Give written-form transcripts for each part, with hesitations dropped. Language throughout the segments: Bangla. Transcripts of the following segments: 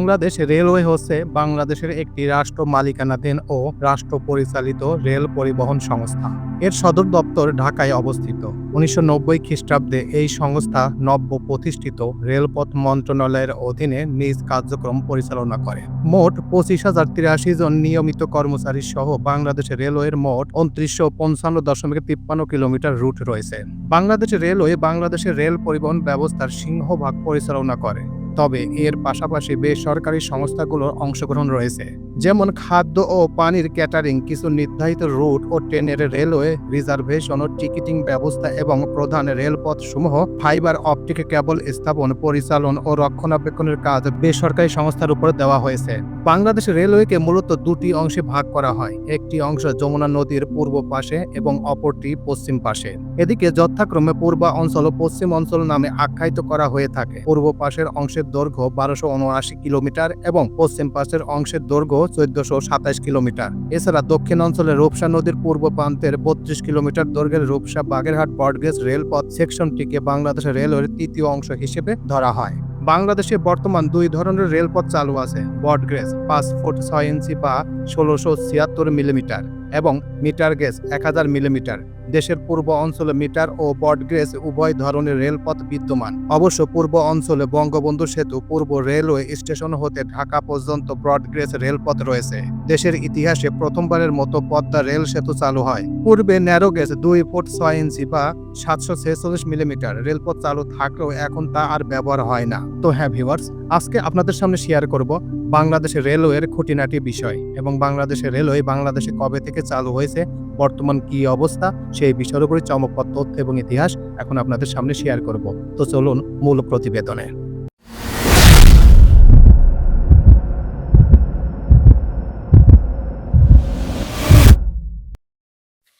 বাংলাদেশ রেলওয়ে হচ্ছে বাংলাদেশের একটি রাষ্ট্র মালিকানাধীন ও রাষ্ট্র পরিচালিত রেল পরিবহন সংস্থা। এর সদর দপ্তর ঢাকায় অবস্থিত। 1990 খ্রিস্টাব্দে এই সংস্থা নব্য প্রতিষ্ঠিত রেলপথ মন্ত্রণালয়ের অধীনে নিজ কার্যক্রম পরিচালনা করে। মোট 25,083 জন নিয়মিত কর্মচারী সহ বাংলাদেশ রেলওয়ের মোট 2955.53 কিলোমিটার রুট রয়েছে। বাংলাদেশ রেলওয়ে বাংলাদেশের রেল পরিবহন ব্যবস্থার সিংহভাগ পরিচালনা করে, তবে এর পাশাপাশি বেসরকারি সংস্থাগুলোর অংশগ্রহণ রয়েছে, যেমন খাদ্য ও পানির ক্যাটারিং, কিছু নির্ধারিত রুট ও ট্রেনের রেলওয়ে রিজার্ভেশন ও টিকিটিং ব্যবস্থা এবং প্রধান রেলপথ সমূহ ফাইবার অপটিক কেবল স্থাপন, পরিচালন ও রক্ষণাবেক্ষণের কাজ বেসরকারি সংস্থার উপর দেওয়া হয়েছে। বাংলাদেশ রেলওয়েকে মূলত দুটি অংশে ভাগ করা হয়। একটি অংশ যমুনা নদীর পূর্ব পাশে এবং অপরটি পশ্চিম পাশে। এদিকে যথাক্রমে পূর্ব অঞ্চল ও পশ্চিম অঞ্চল নামে আখ্যায়িত করা হয়ে থাকে। পূর্ব পাশের অংশের দৈর্ঘ্য 1279 কিলোমিটার এবং পশ্চিম পাশের অংশের দৈর্ঘ্য 1427 কিলোমিটার। এছাড়া দক্ষিণ অঞ্চলে রূপসা নদীর পূর্ব প্রান্তের 32 কিলোমিটার দৈর্ঘ্যের রূপসা বাগেরহাট ব্রডগেজ রেলপথ সেকশনটিকে বাংলাদেশ রেলওয়ের তৃতীয় অংশ হিসেবে ধরা হয়। বাংলাদেশে বর্তমান দুই ধরনের রেলপথ চালু আছে: ব্রডগেজ 5 ফুট 6 ইঞ্চি বা 1676 মিলিমিটার এবং মিটার গেজ 1000 মিলিমিটার। দেশের পূর্ব অঞ্চলে মিটার ও ব্রডগেজ উভয় ধরনের রেলপথ বিদ্যমান। অবশ্য পূর্ব অঞ্চলে বঙ্গবন্ধু সেতু পূর্ব রেলওয়ে স্টেশন হতে ঢাকা পর্যন্ত ব্রডগেজ রেলপথ রয়েছে। দেশের ইতিহাসে প্রথমবারের মতো পদ্মা রেল সেতু চালু হয়। পূর্বে ন্যারোগেজ 2 ফুট 6 ইঞ্চি বা 746 মিলিমিটার রেলপথ চালু থাকলেও এখন তা আর ব্যবহার হয় না। তো হ্যাঁ ভিউয়ার্স, আজকে আপনাদের সামনে শেয়ার করব বাংলাদেশের রেলওয়ের খুঁটিনাটি বিষয় এবং বাংলাদেশের রেলওয়ে বাংলাদেশে কবে থেকে চালু হয়েছে, বর্তমান কি অবস্থা, সেই বিষয়ের উপরে চমকপ্রদ তথ্য এবং ইতিহাস এখন আপনাদের সামনে শেয়ার করব। তো চলুন মূল প্রতিবেদনে।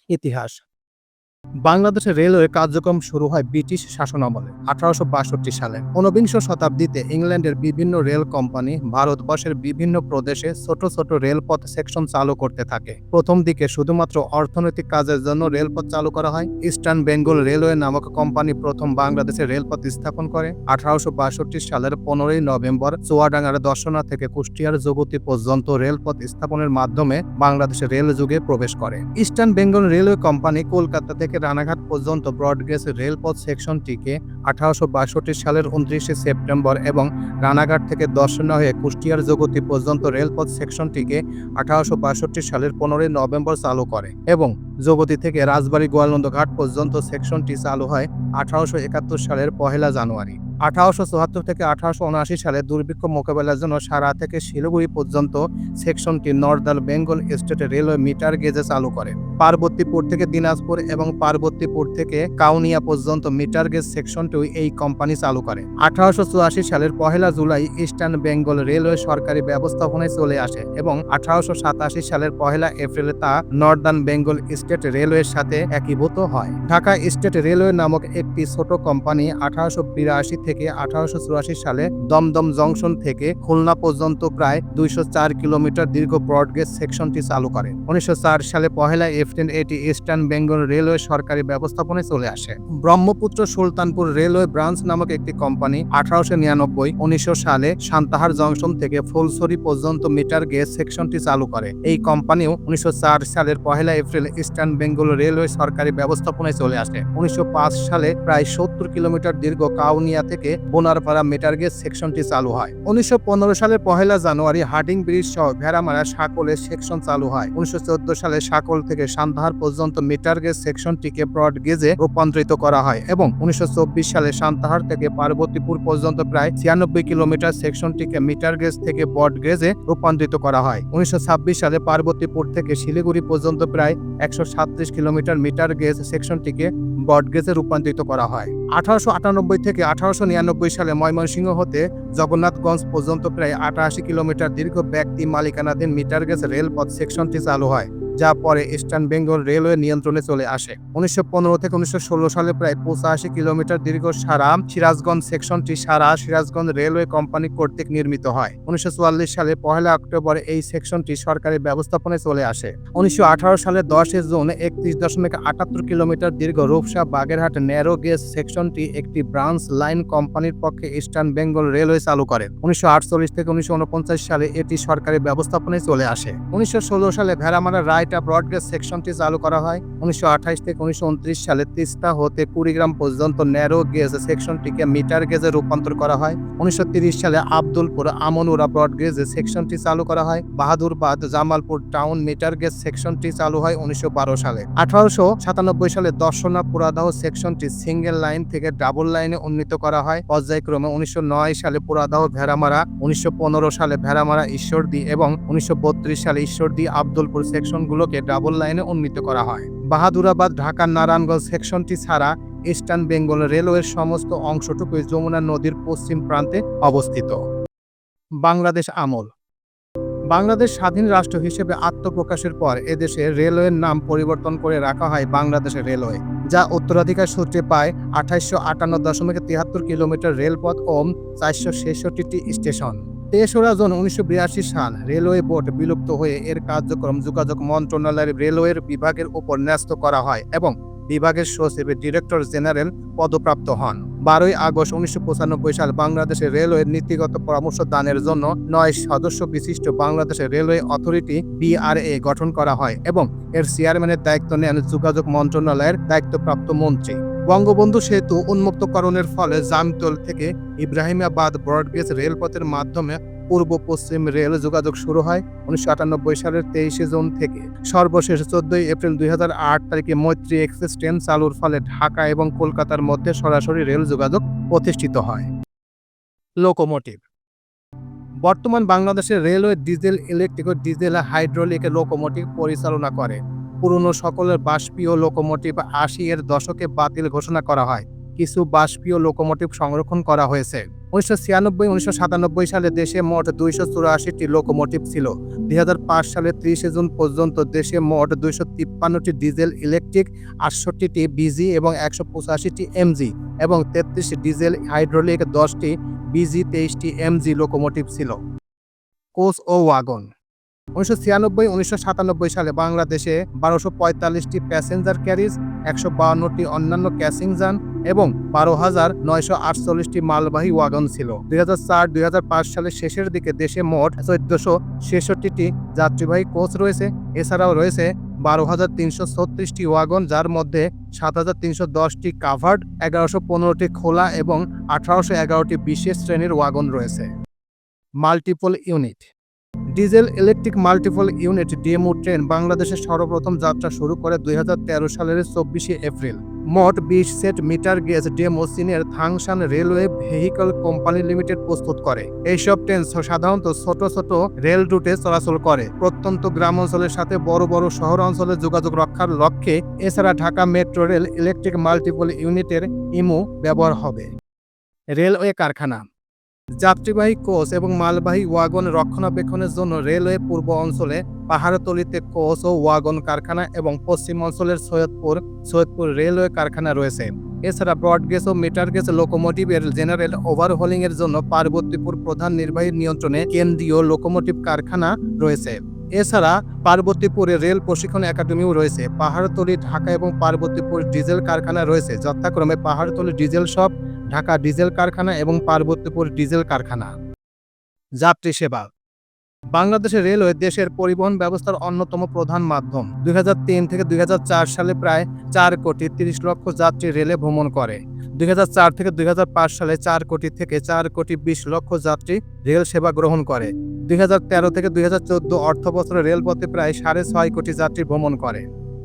ইতিহাস। বাংলাদেশের রেলওয়ে কার্যক্রম শুরু হয় ব্রিটিশ শাসনামলে 1862 সালে। 19বিংশ শতাব্দীতে ইংল্যান্ডের বিভিন্ন রেল কোম্পানি ভারতবর্ষের বিভিন্ন প্রদেশে ছোট ছোট রেলপথ সেকশন চালু করতে থাকে। প্রথম দিকে শুধুমাত্র অর্থনৈতিক কাজের জন্য রেলপথ চালু করা হয়। ইস্টার্ন বেঙ্গল রেলওয়ে নামক কোম্পানি প্রথম বাংলাদেশে রেলপথ স্থাপন করে 1862 সালের 15 নভেম্বর। চুয়াডাঙ্গার দর্শনা থেকে কুষ্টিয়ার জগতী পর্যন্ত রেলপথ স্থাপনের মাধ্যমে বাংলাদেশে রেল যুগে প্রবেশ করে। Eastern Bengal railway company Kolkata থেকে রানাঘাট পর্যন্ত ব্রডগেজ রেলপথ সেকশনটিকে 1862 সালের 29 সেপ্টেম্বর এবং রানাঘাট থেকে দর্শনা হয়ে কুষ্টিয়ার জগতী পর্যন্ত রেলপথ সেকশনটিকে 1862 সালের 15 নভেম্বর চালু করে এবং জগতী থেকে রাজবাড়ী গোয়ালন্দ ঘাট পর্যন্ত সেকশনটি চালু হয় 1871 সালের 1 জানুয়ারি। 1874 থেকে 1879 সালে দুর্ভিক্ষ মোকাবেলার জন্য সারা থেকে শিলিগুড়ি পর্যন্ত সেকশনটি Northern Bengal State Railway metre গেজে চালু করে। পার্বতীপুর থেকে দিনাজপুর এবং পার্বতীপুর থেকে কাউনিয়া পর্যন্ত মিটার গেজ সেকশনটিও এই কোম্পানি চালু করে। 1884 সালের 1 জুলাই ইস্টার্ন বেঙ্গল রেলওয়ে সরকারি ব্যবস্থাপনায় চলে আসে এবং 1887 সালের 1 এপ্রিলে তা নর্দার্ন বেঙ্গল স্টেট রেলওয়ের সাথে একীভূত হয়। ঢাকা স্টেট রেলওয়ে নামক একটি ছোট কোম্পানি 1882 থেকে 1884 সালে দমদম জংশন থেকে খুলনা পর্যন্ত প্রায় 204 কিলোমিটার দীর্ঘ ব্রডগেজ সেকশনটি চালু করে। 1904 সালে 1 এপ্রিল এটি ইস্টার্ন বেঙ্গল রেলওয়ে সরকারি ব্যবস্থাপনায় চলে আসে। ব্রহ্মপুত্র সুলতানপুর রেলওয়ে ব্রাঞ্চ নামক একটি কোম্পানি 1899-1900 সালে সান্তাহার জংশন থেকে ফুলছড়ি পর্যন্ত মিটার গেজ সেকশনটি চালু করে। এই কোম্পানিও 1904 সালের 1 এপ্রিল ইস্টার্ন বেঙ্গল রেলওয়ে সরকারি ব্যবস্থাপনায় চলে আসে। 1905 সালে প্রায় 70 কিলোমিটার দীর্ঘ কাউনিয়া থেকে বোনারপাড়া মিটার গেজ সেকশনটি চালু হয়। 1915 সালের 1 জানুয়ারি হার্ডিং ব্রিজ সহ ভেড়ামারা সাকলের সেকশন চালু হয়। 1914 সালে সাকল থেকে সান্তাহার পর্যন্ত মিটার গেজ সেকশনটিকে ব্রড গেজে রূপান্তরিত করা হয় এবং 1924 সালে সান্তাহার থেকে পার্বতীপুর পর্যন্ত প্রায় 96 কিলোমিটার সেকশনটিকে মিটার গেজ থেকে ব্রড গেজে রূপান্তরিত করা হয়। 1926 সালে পার্বতীপুর থেকে শিলিগুড়ি পর্যন্ত প্রায় 137 কিলোমিটার মিটার গেজ সেকশনটিকে ব্রডগেজে রূপান্তরিত করা হয়। 1898 থেকে 1899 সালে ময়মনসিংহ হতে জগন্নাথগঞ্জ পর্যন্ত প্রায় 88 কিলোমিটার দীর্ঘ ব্যক্তি মালিকানাধীন মিটার গেজ রেলপথ সেকশনটি চালু হয়। যা পরে ইস্টার্ন বেঙ্গল রেলওয়ে নিয়ন্ত্রণে চলে আসে। 1915 থেকে 1916 সালে প্রায় 85 কিলোমিটার দীর্ঘ সারা সিরাজগঞ্জ সেকশনটি সারা সিরাজগঞ্জ রেলওয়ে কোম্পানি কর্তৃক নির্মিত হয়। 1944 সালে 1 অক্টোবর এই সেকশনটি সরকারি ব্যবস্থাপনায় চলে আসে। 1918 সালে 10 জুন 31.78 কিলোমিটার দীর্ঘ রূপসা বাগেরহাট ন্যারো গেজ সেকশনটি একটি ব্রাঞ্চ লাইন কোম্পানির পক্ষে ইস্টার্ন বেঙ্গল রেলওয়ে চালু করেন। 1948 থেকে 1949 সালে এটি সরকারি ব্যবস্থাপনায় চলে আসে। 1916 সালে ভেড়ামারা রায়টা ব্রডগেজ সেকশনটি চালু করা হয়। 1928 থেকে 1929 সালে তিস্তা হতে কুড়িগ্রাম পর্যন্ত ন্যারো গেজ সেকশনটিকে মিটার গেজে রূপান্তর করা হয়। 1930 সালে আব্দুলপুর আমনুরা ব্রডগেজ সেকশনটি চালু করা হয়। Bahadurabad Jamalpur town metre gauge সেকশনটি চালু হয় 1912 সালে। 1897 সালে দর্শনা পুরাদাহ সেকশনটি সিঙ্গেল লাইন থেকে ডাবল লাইনে উন্নীত করা হয় পর্যায়ক্রমে। 1909 সালে পুরাদাহ ভেড়ামারা, 1915 সালে ভেড়ামারা ঈশ্বরদী এবং 1932 সালে ঈশ্বরদী আব্দুলপুর সেকশনগুলোকে ডাবল লাইনে উন্নীত করা হয়। বাহাদুরাবাদ ঢাকা নারায়ণগঞ্জ সেকশনটি ছাড়া ইস্টার্ন বেঙ্গল রেলওয়ের সমস্ত অংশটুকুই যমুনা নদীর পশ্চিম প্রান্তে অবস্থিত। বাংলাদেশ আমল। বাংলাদেশ স্বাধীন রাষ্ট্র হিসেবে আত্মপ্রকাশের পর এদেশে রেলওয়ের নাম পরিবর্তন করে রাখা হয় বাংলাদেশ রেলওয়ে, যা উত্তরাধিকার সূত্রে পায় 2858.73 কিলোমিটার রেলপথ ও 466টি স্টেশন। 3রা জুন 1982 সাল রেলওয়ে বোর্ড বিলুপ্ত হয়ে এর কার্যক্রম যোগাযোগ মন্ত্রণালয়ের রেলওয়ের বিভাগের উপর ন্যস্ত করা হয় এবং বিভাগের সচিব ডিরেক্টর জেনারেল পদপ্রাপ্ত হন। 12 আগস্ট 1995 সাল বাংলাদেশের রেলওয়ের নীতিগত পরামর্শ দানের জন্য 9 সদস্য বিশিষ্ট বাংলাদেশ রেলওয়ে অথরিটি BRA গঠন করা হয় এবং এর চেয়ারম্যানের দায়িত্ব নেন যোগাযোগ মন্ত্রণালয়ের দায়িত্বপ্রাপ্ত মন্ত্রী। বঙ্গবন্ধু সেতু উন্মুক্তকরণের ফলে জামতল থেকে ইব্রাহিমাবাদ ব্রডগেজ রেলপথের মাধ্যমে পূর্ব পশ্চিম রেল যোগাযোগ শুরু হয় 1998 সালের 23 জুন থেকে। সর্বশেষ 14 এপ্রিল 2008 তারিখে মৈত্রী এক্সপ্রেস ট্রেন চালুর ফলে ঢাকা এবং কলকাতার মধ্যে সরাসরি রেল যোগাযোগ প্রতিষ্ঠিত হয়। লোকোমোটিভ। বর্তমান বাংলাদেশের রেলওয়ে ডিজেল, ইলেকট্রিক ও ডিজেল হাইড্রোলিক লোকোমোটিভ পরিচালনা করে। পুরনো সকলের বাষ্পীয় লোকোমোটিভ 80 এর দশকে বাতিল ঘোষণা করা হয়। কিছু বাষ্পীয় লোকোমোটিভ সংরক্ষণ করা হয়েছে। 1996-1997 সালে দেশে মোট 284টি লোকোমোটিভ ছিল। 2005 সালে 30 জুন পর্যন্ত দেশে মোট 253টি ডিজেল, ইলেকট্রিক 68টি বিজি এবং 185টি এমজি এবং 33 ডিজেল হাইড্রোলিক 10টি বিজি 23টি এমজি লোকোমোটিভ ছিল। কোচ ও ওয়াগন। 1996-1997 সালে বাংলাদেশে 1245টি প্যাসেঞ্জার ক্যারিজ, 152টি অন্যান্য ক্যাসিং যান এবং 12,948টি মালবাহী ওয়াগন ছিল। 2004-2005 সালের শেষের দিকে দেশে মোট 1466টি যাত্রীবাহী কোচ রয়েছে। এছাড়াও রয়েছে 12,336টি ওয়াগন, যার মধ্যে 7,310টি কাভার্ড, 1115টি খোলা এবং 1811টি বিশেষ শ্রেণীর ওয়াগন রয়েছে। Multiple unit. Diesel electric multiple unit demo train বাংলাদেশে সর্বপ্রথম যাত্রা শুরু করে 2013 সালের 24 এপ্রিল। মোট 20 সেট মিটার গেজ ডেমো চীনের থাংশান রেলওয়ে ভেহিকল কোম্পানি লিমিটেড প্রস্তুত করে। এইসব ট্রেন সাধারণত ছোট ছোট রেল রুটে চলাচল করে, প্রত্যন্ত গ্রাম অঞ্চলের সাথে বড় বড় শহর অঞ্চলে যোগাযোগ রক্ষার লক্ষ্যে। এছাড়া Dhaka metro rail electric multiple ইউনিটের ইমো ব্যবহার হবে। রেলওয়ে কারখানা। যাত্রীবাহী কোচ এবং মালবাহী ওয়াগন রক্ষণাবেক্ষণের জন্য রেলওয়ে পূর্ব অঞ্চলে পাহাড়তলিতে কোচ ও ওয়াগন কারখানা এবং পশ্চিম অঞ্চলের সৈয়দপুর রেলওয়ে কারখানা রয়েছে। এছাড়া ব্রডগেজ ও মিটারগেজ লোকোমোটিভের জেনারেল ওভারহোলিং এর জন্য পার্বতীপুর প্রধান নির্বাহী নিয়ন্ত্রণে কেন্দ্রীয় লোকোমোটিভ কারখানা রয়েছে। এছাড়া পার্বতীপুরে রেল প্রশিক্ষণ একাডেমিও রয়েছে। পাহাড়তলি, ঢাকা এবং পার্বতীপুর ডিজেল কারখানা রয়েছে, যথাক্রমে Pahartali diesel shop, Dhaka diesel কারখানা এবং পার্বতীপুর ডিজেল কারখানা। যাত্রী সেবা। বাংলাদেশের রেলওয়ে দেশের পরিবহন ব্যবস্থার অন্যতম প্রধান মাধ্যম। 2003 থেকে 2004 সালে প্রায় 4 কোটি 30 লক্ষ যাত্রী রেলে ভ্রমণ করে। 2004 থেকে 2005 সালে 4 কোটি থেকে 4 কোটি 20 লক্ষ যাত্রী রেল সেবা গ্রহণ করে। 2013 থেকে 2014 অর্থবছরে রেলপথে প্রায় 6.5 কোটি যাত্রী ভ্রমণ করে।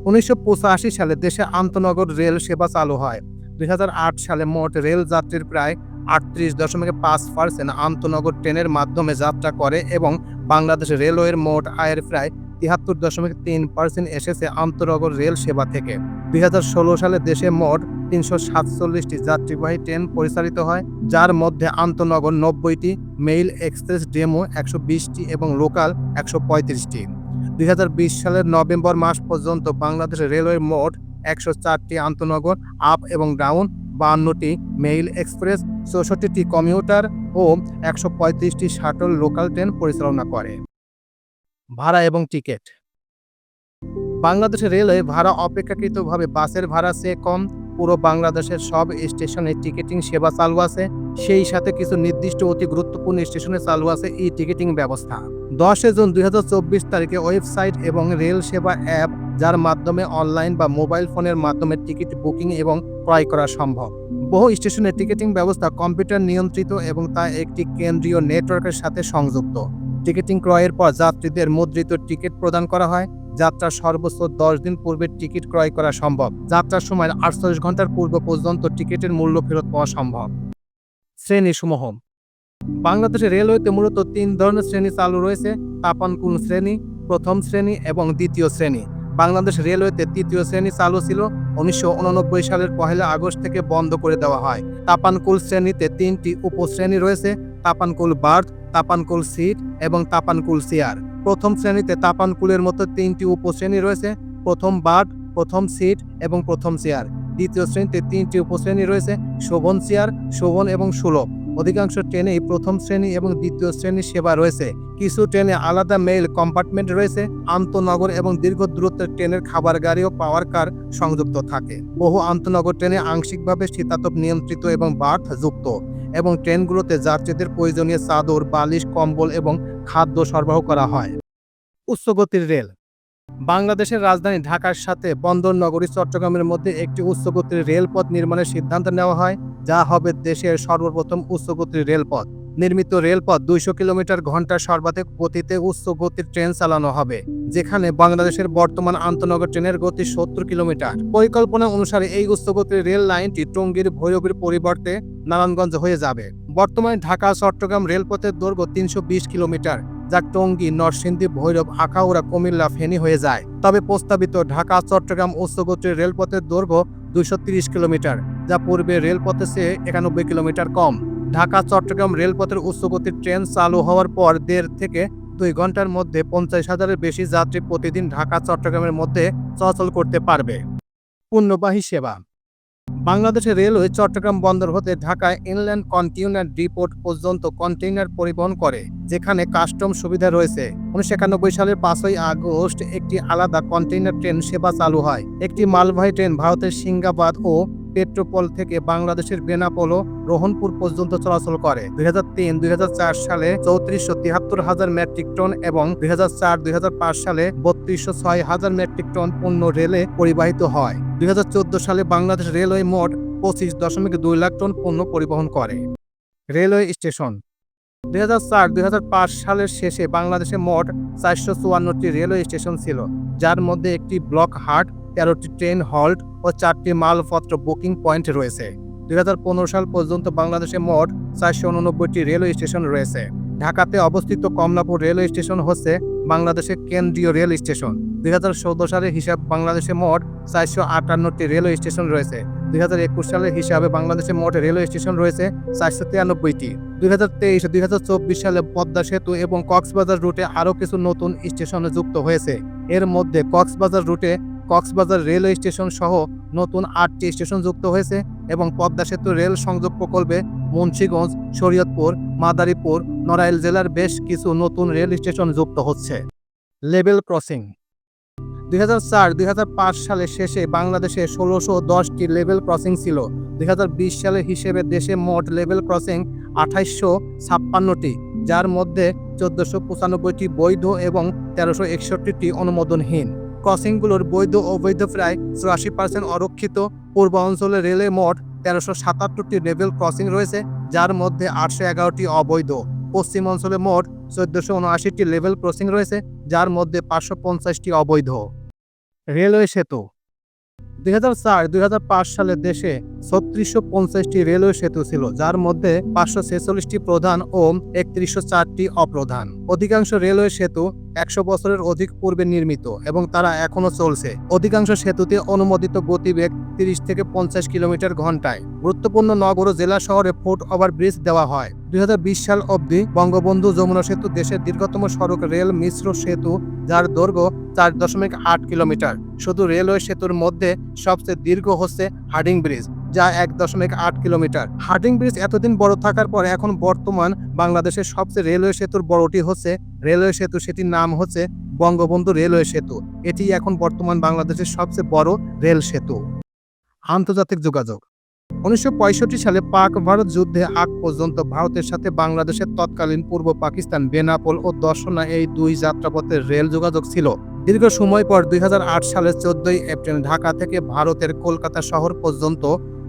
1985 সালে দেশে আন্তনগর রেল সেবা চালু হয়। 2008 সালে মোট রেল যাত্রীর প্রায় 38.5% আন্তনগর ট্রেনের মাধ্যমে যাত্রা করে এবং বাংলাদেশ রেলওয়ের মোট আয়ের প্রায় 73.3% এসেছে আন্তনগর রেল সেবা থেকে। 2016 সালে দেশে মোট 347টি যাত্রীবাহী ট্রেন পরিচালিত হয়, যার মধ্যে আন্তনগর 90টি, মেইল এক্সপ্রেস ডেমো 120টি এবং লোকাল 135টি। 2020 সালের নভেম্বর মাস পর্যন্ত বাংলাদেশ রেলওয়ে মোট 104টি আন্তঃনগর আপ এবং ডাউন, 52টি মেইল এক্সপ্রেস, 64টি কমিউটার ও 135টি শাটল লোকাল ট্রেন পরিচালনা করে। ভাড়া এবং টিকিট। বাংলাদেশ রেলওয়ে ভাড়া অপেক্ষাকৃতভাবে বাসের ভাড়া চেয়ে কম। পুরো বাংলাদেশের সব স্টেশনে টিকিটিং সেবা চালু আছে। সেই সাথে কিছু নির্দিষ্ট অতি গুরুত্বপূর্ণ স্টেশনে চালু আছে ই টিকিটিং ব্যবস্থা। 10 জুন 2024 তারিখে ওয়েবসাইট এবং রেল সেবা অ্যাপ, যার মাধ্যমে অনলাইন বা মোবাইল ফোনের মাধ্যমে টিকিট বুকিং এবং ক্রয় করা সম্ভব। বহু স্টেশনে টিকিটিং ব্যবস্থা কম্পিউটার নিয়ন্ত্রিত এবং তা একটি কেন্দ্রীয় নেটওয়ার্কের সাথে সংযুক্ত। টিকিটিং ক্রয়ের পর যাত্রীদের মুদ্রিত টিকিট প্রদান করা হয়। যাত্রার সর্বোচ্চ 10 দিন পূর্বে টিকিট ক্রয় করা সম্ভব। যাত্রার সময় 48 ঘন্টার পূর্ব পর্যন্ত টিকিটের মূল্য ফেরত পাওয়া সম্ভব। শ্রেণীসমূহ। বাংলাদেশ রেলওয়েতে মূলত 3 ধরনের শ্রেণী চালু রয়েছে: তাপানকুল শ্রেণী, প্রথম শ্রেণী এবং দ্বিতীয় শ্রেণী। বাংলাদেশ রেলওয়েতে তৃতীয় শ্রেণী চালু ছিল। 1989 সালের 1 আগস্ট থেকে বন্ধ করে দেওয়া হয়। তাপানকুল শ্রেণীতে 3টি উপশ্রেণী রয়েছে: তাপানকুল বার্থ, তাপানকুল সিট এবং তাপানকুল চেয়ার। প্রথম শ্রেণীতে তাপানকুলের মতো 3টি উপশ্রেণী রয়েছে: প্রথম বার্থ, প্রথম সিট এবং প্রথম চেয়ার। দ্বিতীয় শ্রেণীতে 3টি উপশ্রেণী রয়েছে: শোভন চেয়ার, শোভন এবং সুলভ। অধিকাংশ ট্রেনেই প্রথম শ্রেণী এবং দ্বিতীয় শ্রেণীর সেবা রয়েছে। কিছু ট্রেনে আলাদা মেইল কম্পার্টমেন্ট রয়েছে। আন্তঃনগর এবং দীর্ঘ দূরত্বের ট্রেনের খাবার গাড়ি ও পাওয়ার কার সংযুক্ত থাকে। বহু আন্তঃনগর ট্রেনে আংশিকভাবে শীতাতপ নিয়ন্ত্রিত এবং বার্থ যুক্ত, এবং ট্রেনগুলোতে যাত্রীদের প্রয়োজনীয় চাদর, বালিশ, কম্বল এবং খাদ্য সরবরাহ করা হয়। উচ্চগতির রেল। বাংলাদেশের রাজধানী ঢাকার সাথে বন্দর নগরী চট্টগ্রামের মধ্যে একটি উচ্চগতির রেলপথ নির্মাণের সিদ্ধান্ত নেওয়া হয়, যা হবে দেশের সর্বপ্রথম উচ্চগতির রেলপথ। নির্মিত রেলপথ 200 কিলোমিটার ঘন্টার সর্বাধিক গতিতে উচ্চগতির ট্রেন চালানো হবে, যেখানে বাংলাদেশের বর্তমান আন্তঃনগর ট্রেনের গতি 70 কিলোমিটার। পরিকল্পনা অনুসারে এই উচ্চগতির রেল লাইনটি টঙ্গীর ভৈরবের পরিবর্তে নারায়ণগঞ্জ হয়ে যাবে। বর্তমানে ঢাকা চট্টগ্রাম রেলপথের দৈর্ঘ্য 320 কিলোমিটার, যা টঙ্গী, নরসিংদী, ভৈরব, আখাউড়া, কুমিল্লা, ফেনী হয়ে যায়। তবে প্রস্তাবিত ঢাকা চট্টগ্রাম উচ্চগতির রেলপথের দৈর্ঘ্য 230 কিলোমিটার, যা পূর্বের রেলপথের চেয়ে 91 কিলোমিটার কম। ঢাকা চট্টগ্রাম রেলপথের উচ্চগতির ট্রেন চালু হওয়ার পর 1.5 থেকে 2 ঘন্টার মধ্যে 50,000-এর বেশি যাত্রী প্রতিদিন ঢাকা চট্টগ্রামের মধ্যে চলাচল করতে পারবে। পণ্যবাহী সেবা। বাংলাদেশের রেলওয়ে চট্টগ্রাম বন্দর হতে ঢাকায় ইনল্যান্ড কন্টেইনার ডিপোর্ট পর্যন্ত কন্টেইনার পরিবহন করে, যেখানে কাস্টম সুবিধা রয়েছে। 1991 সালের 5 আগস্ট একটি আলাদা কন্টেইনার ট্রেন সেবা চালু হয়। একটি মালবাহী ট্রেন ভারতের সিঙ্গাবাদ ও পেট্রোপল থেকে বাংলাদেশের বেনাপোল ও রোহনপুর পর্যন্ত চলাচল করে। 2003-2004 সালে 3473,000 মেট্রিক টন এবং 2004-2005 সালে 3206,000 মেট্রিক টন পণ্য রেলে পরিবাহিত হয়। 2014 সালে বাংলাদেশ রেলওয়ে মোট 25.2 লাখ টন পণ্য পরিবহন করে। Railway station. 2004-2005 সালের শেষে বাংলাদেশে মোট 454টি রেলওয়ে স্টেশন ছিল, যার মধ্যে একটি ব্লক হাট, 13টি ট্রেন হল্ট ও 4টি মালপত্র বুকিং পয়েন্ট রয়েছে। 2015 সাল পর্যন্ত বাংলাদেশে মোট 489টি রেলওয়ে স্টেশন রয়েছে। ঢাকাতে অবস্থিত কমলাপুর রেলওয়ে স্টেশন হচ্ছে বাংলাদেশের কেন্দ্রীয় রেল স্টেশন। 2014 সালের হিসাব বাংলাদেশে মোট 458টি রেলওয়ে স্টেশন রয়েছে। 2021 সালের হিসাবে বাংলাদেশে মোট রেলওয়ে স্টেশন রয়েছে 493টি। 2023-2024 সালে পদ্মা সেতু এবং কক্সবাজার রুটে আরও কিছু নতুন স্টেশন যুক্ত হয়েছে। এর মধ্যে কক্সবাজার রুটে কক্সবাজার রেলওয়ে স্টেশন সহ নতুন 8টি স্টেশন যুক্ত হয়েছে, এবং পদ্মা সেতু রেল সংযোগ প্রকল্পে মুন্সিগঞ্জ, শরীয়তপুর, মাদারীপুর, নড়াইল জেলার বেশ কিছু নতুন রেল স্টেশন যুক্ত হচ্ছে। Level crossing. 2004-2005 সালের শেষে বাংলাদেশে 1610টি লেভেল ক্রসিং ছিল। 2020 সালের হিসেবে দেশে মোট লেভেল ক্রসিং 2856টি, যার মধ্যে 1495টি বৈধ এবং 1361টি অনুমোদনহীন। ক্রসিংগুলোর বৈধ ও অবৈধ প্রায় 84% অরক্ষিত। পূর্বাঞ্চলে রেলে মোট 1377টি লেভেল ক্রসিং রয়েছে, যার মধ্যে 811টি অবৈধ। পশ্চিম অঞ্চলে মোট 1479টি লেভেল ক্রসিং রয়েছে, যার মধ্যে 550টি অবৈধ। রেলওয়ে সেতু। 2004-2005 সালে দেশে 3650টি রেলওয়ে সেতু ছিল, যার মধ্যে 546টি প্রধান ও 3104টি অপ্রধান। অধিকাংশ রেলওয়ে সেতু 100 বছরের অধিক পূর্বে নির্মিত এবং তারা এখনো চলছে। অধিকাংশ সেতুতে অনুমোদিত গতিবেগ 30 থেকে 50 কিলোমিটার ঘন্টায়। গুরুত্বপূর্ণ নগর ও জেলা শহরে ফুট ওভার ব্রিজ দেওয়া হয়। 2020 সাল অবধি বঙ্গবন্ধু যমুনা সেতু দেশের দীর্ঘতম সড়ক রেল মিশ্র সেতু, যার দৈর্ঘ্য 4.8 কিলোমিটার। শুধু রেলওয়ে সেতুর মধ্যে সবচেয়ে দীর্ঘ হচ্ছে হার্ডিং ব্রিজ, যা 1.8 কিলোমিটার। হার্ডিং ব্রিজ এতদিন বড় থাকার পর এখন বর্তমান বাংলাদেশের সবচেয়ে রেলওয়ে সেতুর বড়টি হচ্ছে রেলওয়ে সেতু, সেটির নাম হচ্ছে বঙ্গবন্ধু রেলওয়ে সেতু। এটি এখন বর্তমান বাংলাদেশের সবচেয়ে বড় রেল সেতু। আন্তর্জাতিক যোগাযোগ। 1965 সালে পাক ভারত যুদ্ধে আগ পর্যন্ত ভারতের সাথে বাংলাদেশের তৎকালীন পূর্ব পাকিস্তান, বেনাপোল ও দর্শনা এই দুই যাত্রাপথের রেল যোগাযোগ ছিল। দীর্ঘ সময় পর 2008 সালের 14 এপ্রিল ঢাকা থেকে ভারতের কলকাতা শহর পর্যন্ত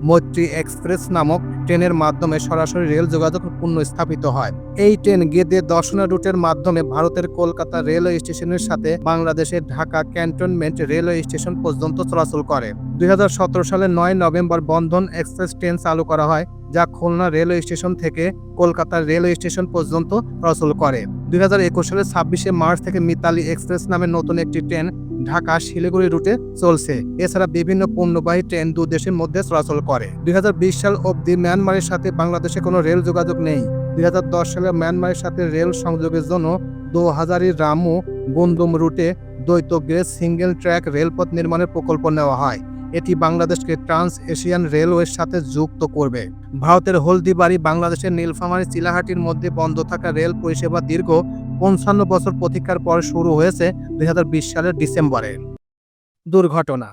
মৈত্রী এক্সপ্রেস নামক ট্রেনের মাধ্যমে সরাসরি রেল যোগাযোগ পুনঃস্থাপিত হয়। এই ট্রেন গেদে দর্শনা রুটের মাধ্যমে ভারতের কলকাতা রেলওয়ে স্টেশনের সাথে বাংলাদেশের ঢাকা ক্যান্টনমেন্ট রেলওয়ে স্টেশন পর্যন্ত চলাচল করে। 2017 সালের 9 নভেম্বর বন্ধন এক্সপ্রেস ট্রেন চালু করা হয়, যা খুলনা রেলওয়ে স্টেশন থেকে কলকাতা রেলওয়ে স্টেশন পর্যন্ত চলাচল করে। 2021 সালের 26 মার্চ থেকে মিতালি এক্সপ্রেস নামে নতুন একটি ট্রেন ঢাকা শিলিগুড়ি রুটে চলছে। এছাড়া বিভিন্ন পণ্যবাহী ট্রেন দু দেশের মধ্যে চলাচল করে। 2020 সাল অবধি মিয়ানমারের সাথে বাংলাদেশে কোনো রেল যোগাযোগ নেই। 2010 সালে মিয়ানমারের সাথে রেল সংযোগের জন্য দোহাজারি রামু বন্দুম রুটে দ্বৈত গেজ সিঙ্গেল ট্র্যাক রেলপথ নির্মাণের প্রকল্প নেওয়া হয়। এটি বাংলাদেশকে ট্রান্স এশিয়ান রেলওয়ের সাথে যুক্ত করবে। ভারতের হলদিবাড়ি, বাংলাদেশের নীলফামারী, চিলাহাটির মধ্যে বন্ধ থাকা রেল পরিষেবা দীর্ঘ 55 বছর প্রতীক্ষার পর শুরু হয়েছে 2020 সালের ডিসেম্বরে। দুর্ঘটনা।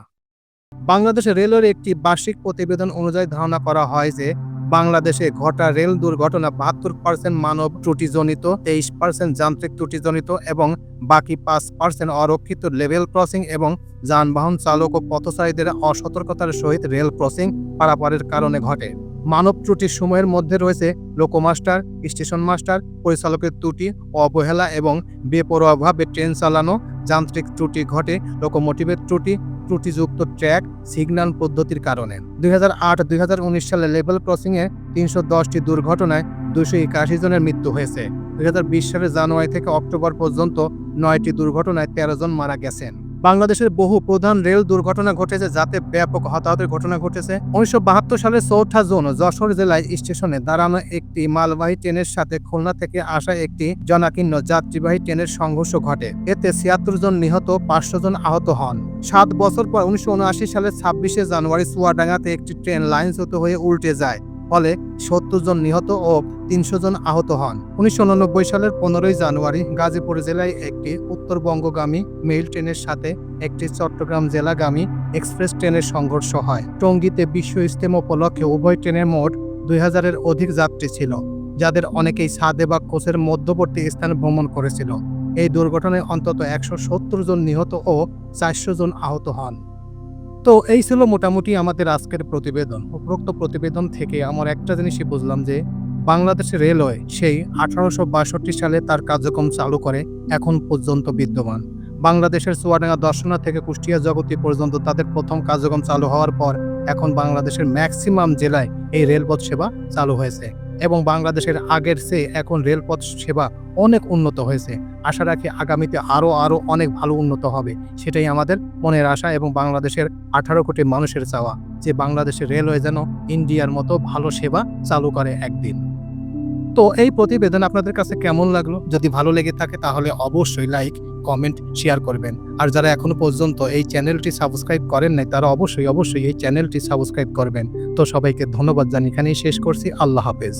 বাংলাদেশের রেলের একটি বার্ষিক প্রতিবেদন অনুযায়ী ধারণা করা হয় যে বাংলাদেশে ঘটা রেল দুর্ঘটনা 72% মানব ত্রুটিজনিত, 23% যান্ত্রিক ত্রুটিজনিত এবং বাকি 5% অরক্ষিত লেভেল ক্রসিং এবং যানবাহন চালক ও পথচারীদের অসতর্কতার সহিত রেল ক্রসিং পারাপারের কারণে ঘটে। মানব ত্রুটির সময়ের মধ্যে রয়েছে লোকোমাস্টার, স্টেশন মাস্টার, পরিচালকের ত্রুটি, অবহেলা এবং বেপরোয়াভাবে ট্রেন চালানো। যান্ত্রিক ত্রুটি ঘটে লোকোমোটিভের ত্রুটি, ত্রুটিযুক্ত ট্র্যাক, সিগন্যাল পদ্ধতির কারণে। 2008-2019 সালে লেভেল ক্রসিংয়ে 310টি দুর্ঘটনায় 281 জনের মৃত্যু হয়েছে। 2020 সালের জানুয়ারি থেকে অক্টোবর পর্যন্ত 9টি দুর্ঘটনায় 13 জন মারা গেছেন। বাংলাদেশের বহু প্রধান রেল দুর্ঘটনা ঘটেছে, যাতে ব্যাপক হতাহতের ঘটনা ঘটেছে। 1972 সালের 4 জুন যশোর জেলায় স্টেশনে দাঁড়ানো একটি মালবাহী ট্রেনের সাথে খুলনা থেকে আসা একটি জনাকীর্ণ যাত্রীবাহী ট্রেনের সংঘর্ষ ঘটে। এতে 76 জন নিহত, 500 জন আহত হন। 7 বছর পর 1979 সালের 26 জানুয়ারি চুয়াডাঙ্গাতে একটি ট্রেন লাইনচ্যুত হয়ে উল্টে যায়, ফলে 70 জন নিহত ও 300 জন আহত হন। 1989 সালের 15 জানুয়ারি গাজীপুর জেলায় একটি উত্তরবঙ্গগামী মেইল ট্রেনের সাথে একটি চট্টগ্রাম জেলাগামী এক্সপ্রেস ট্রেনের সংঘর্ষ হয়। টঙ্গীতে বিশ্ব ইজতেমা উপলক্ষে উভয় ট্রেনের মোট 2000-এর অধিক যাত্রী ছিল, যাদের অনেকেই ছাদে বা কোচের মধ্যবর্তী স্থানে ভ্রমণ করেছিল। এই দুর্ঘটনায় অন্তত 170 জন নিহত ও 400 জন আহত হন। তো এই ছিল মোটামুটি আমাদের আজকের প্রতিবেদন। উপরোক্ত প্রতিবেদন থেকে আমার একটা জিনিসই বুঝলাম যে বাংলাদেশের রেলওয়ে সেই 1862 সালে তার কার্যক্রম চালু করে এখন পর্যন্ত বিদ্যমান। বাংলাদেশের চুয়াডাঙ্গা দর্শনা থেকে কুষ্টিয়া জগতী পর্যন্ত তাদের প্রথম কার্যক্রম চালু হওয়ার পর এখন বাংলাদেশের ম্যাক্সিমাম জেলায় এই রেলপথ সেবা চালু হয়েছে এবং বাংলাদেশের আগের চেয়ে এখন রেলপথ সেবা অনেক উন্নত হয়েছে। আশা রাখি আগামীতে আরও অনেক ভালো উন্নত হবে। সেটাই আমাদের মনের আশা এবং বাংলাদেশের 18 কোটি মানুষের চাওয়া যে বাংলাদেশের রেলওয়ে যেন ইন্ডিয়ার মতো ভালো সেবা চালু করে একদিন। তো এই প্রতিবেদন আপনাদের কাছে কেমন লাগলো? যদি ভালো লেগে থাকে তাহলে অবশ্যই লাইক, কমেন্ট, শেয়ার করবেন। আর যারা এখনো পর্যন্ত এই চ্যানেলটি সাবস্ক্রাইব করেন নাই তারা অবশ্যই এই চ্যানেলটি সাবস্ক্রাইব করবেন। তো সবাইকে ধন্যবাদ জানিয়ে এখানেই শেষ করছি। আল্লাহ হাফেজ।